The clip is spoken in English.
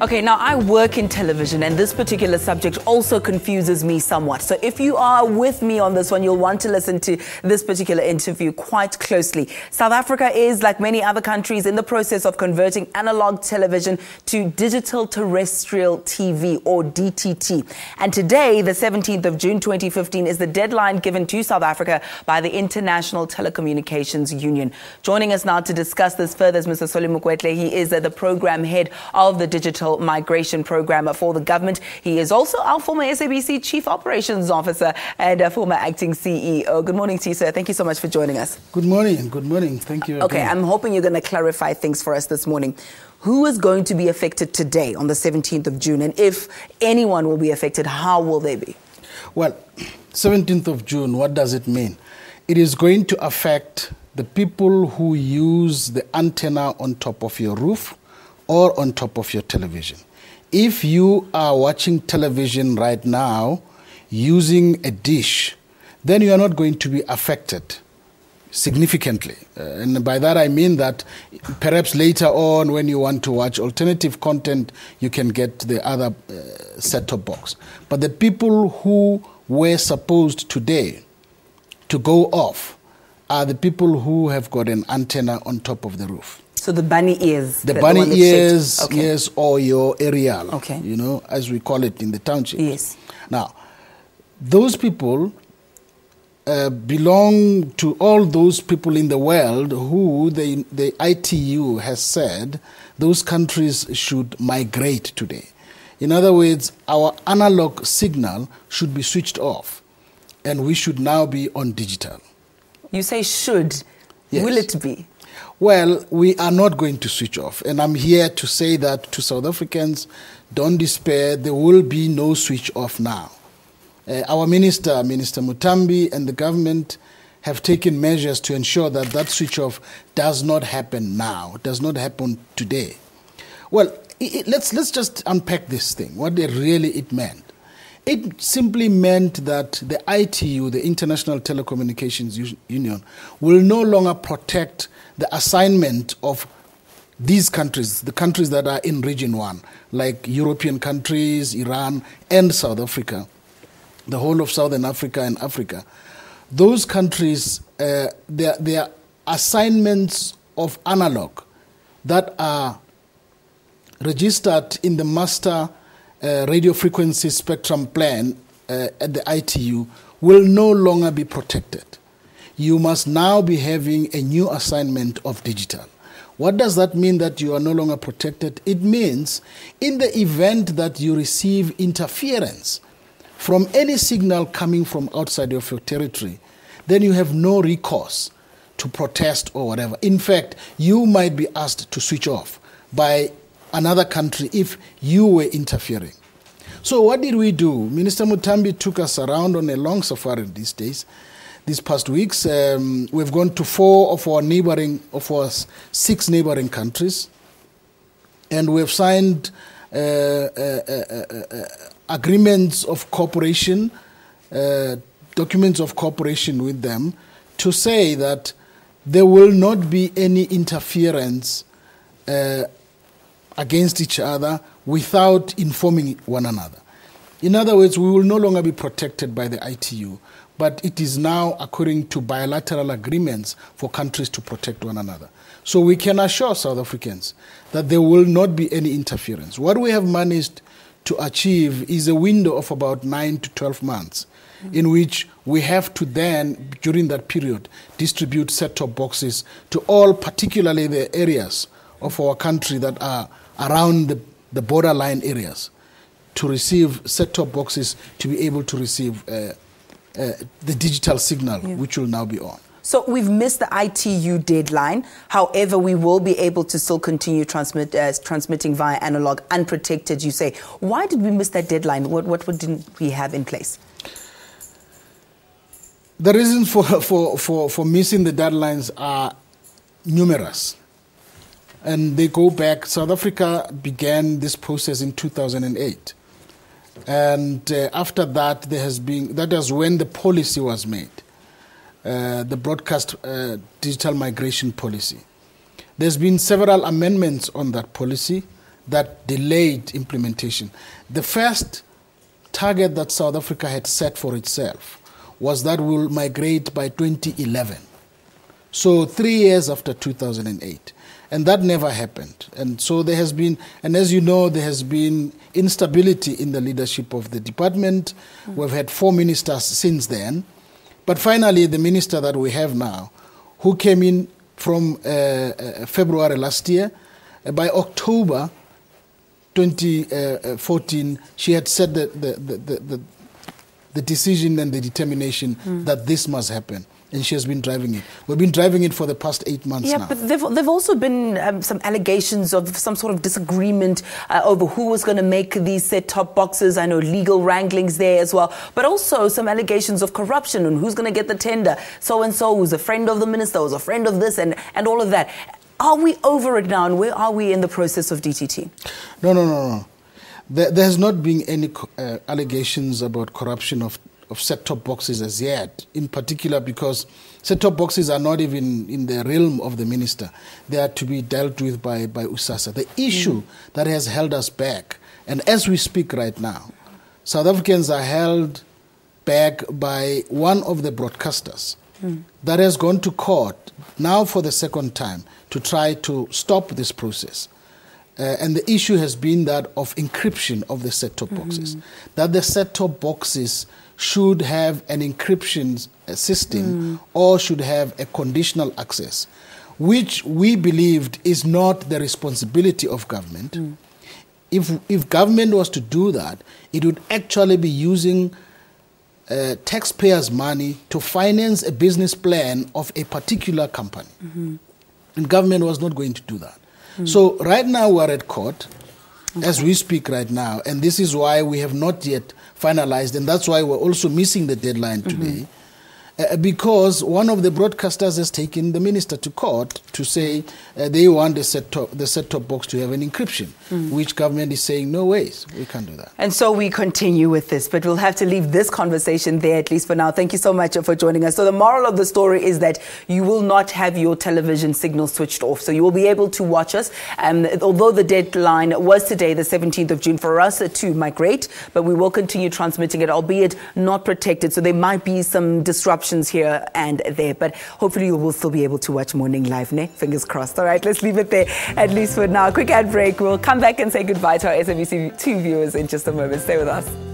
Okay, now I work in television and this particular subject also confuses me somewhat. So if you are with me on this one, you'll want to listen to this particular interview quite closely. South Africa is, like many other countries, in the process of converting analog television to digital terrestrial TV, or DTT. And today, the 17th of June 2015, is the deadline given to South Africa by the International Telecommunications Union. Joining us now to discuss this further is Mr. Solly Mokwetle. He is the program head of the Digital Migration Program for the government. He is also our former SABC Chief Operations Officer and a former acting CEO. Good morning to you, sir. Thank you so much for joining us. Good morning. Good morning. Thank you. Okay, I'm hoping you're going to clarify things for us this morning. Who is going to be affected today on the 17th of June? And if anyone will be affected, how will they be? Well, 17th of June, what does it mean? It is going to affect the people who use the antenna on top of your roof or on top of your television. If you are watching television right now using a dish, then you are not going to be affected significantly. And by that I mean that perhaps later on when you want to watch alternative content, you can get the other set-top box. But the people who were supposed today to go off are the people who have got an antenna on top of the roof. So the bunny ears. The bunny ears, okay. Yes, or your aerial, okay. You know, as we call it in the township. Yes. Now, those people belong to all those people in the world who the ITU has said those countries should migrate today. In other words, our analog signal should be switched off, and we should now be on digital. You say should. Yes. Will it be? Well, we are not going to switch off. And I'm here to say that to South Africans, don't despair. There will be no switch off now. Our Minister Mutambi, and the government have taken measures to ensure that that switch off does not happen now, does not happen today. Well, let's just unpack this thing, what it meant. It simply meant that the ITU, the International Telecommunications Union, will no longer protect the assignment of these countries, the countries that are in Region 1, like European countries, Iran, and South Africa, the whole of Southern Africa and Africa. Those countries, their assignments of analog that are registered in the master radio frequency spectrum plan at the ITU will no longer be protected. You must now be having a new assignment of digital. What does that mean that you are no longer protected? It means in the event that you receive interference from any signal coming from outside of your territory, then you have no recourse to protest or whatever. In fact, you might be asked to switch off by another country if you were interfering. So what did we do? Minister Mutambi took us around on a long safari these past weeks. We've gone to 4 of our 6 neighboring countries, and we've signed agreements of cooperation, documents of cooperation with them to say that there will not be any interference against each other without informing one another. In other words, we will no longer be protected by the ITU, but it is now according to bilateral agreements for countries to protect one another. So we can assure South Africans that there will not be any interference. What we have managed to achieve is a window of about 9 to 12 months in which we have to then, during that period, distribute set-top boxes to all, particularly the areas of our country that are around the borderline areas, to receive set-top boxes to be able to receive the digital signal, which will now be on. So we've missed the ITU deadline. However, we will be able to still continue transmitting via analog, unprotected, you say. Why did we miss that deadline? What didn't we have in place? The reasons for missing the deadlines are numerous. And they go back. South Africa began this process in 2008. And after that, that was when the policy was made, the broadcast digital migration policy. There's been several amendments on that policy. that delayed implementation. The first target that South Africa had set for itself was that we will migrate by 2011. So 3 years after 2008. And that never happened. And so there has been, and as you know, there has been instability in the leadership of the department. We've had 4 ministers since then. But finally, the minister that we have now, who came in from February last year, by October 2014, she had set the decision and the determination that this must happen. And she has been driving it. We've been driving it for the past 8 months now. Yeah, but there've also been some allegations of some sort of disagreement over who was going to make these set-top boxes. I know legal wranglings there as well. But also some allegations of corruption and who's going to get the tender. So-and-so who's a friend of the minister, who's a friend of this, and all of that. Are we over it now, and where are we in the process of DTT? No. There has not been any allegations about corruption of set-top boxes as yet, in particular because set-top boxes are not even in the realm of the minister. They are to be dealt with by USASA. The issue that has held us back, and as we speak right now, South Africans are held back by one of the broadcasters that has gone to court now for the second time to try to stop this process. And the issue has been that of encryption of the set-top boxes, that the set-top boxes should have an encryption system or should have a conditional access, which we believed is not the responsibility of government. If government was to do that, it would actually be using taxpayers' money to finance a business plan of a particular company. And government was not going to do that. So right now we're at court as we speak right now, and this is why we have not yet finalized, and that's why we're also missing the deadline today, because one of the broadcasters has taken the minister to court to say they want the set-top box to have an encryption, which government is saying, no ways, we can't do that. And so we continue with this, but we'll have to leave this conversation there, at least for now. Thank you so much for joining us. So the moral of the story is that you will not have your television signal switched off, so you will be able to watch us. Although the deadline was today, the 17th of June, for us to migrate, but we will continue transmitting it, albeit not protected. So there might be some disruptions here and there, but hopefully you will still be able to watch Morning Live, ne? Fingers crossed. All right, let's leave it there, at least for now. Quick ad break. We'll come back and say goodbye to our SABC 2 viewers in just a moment. Stay with us.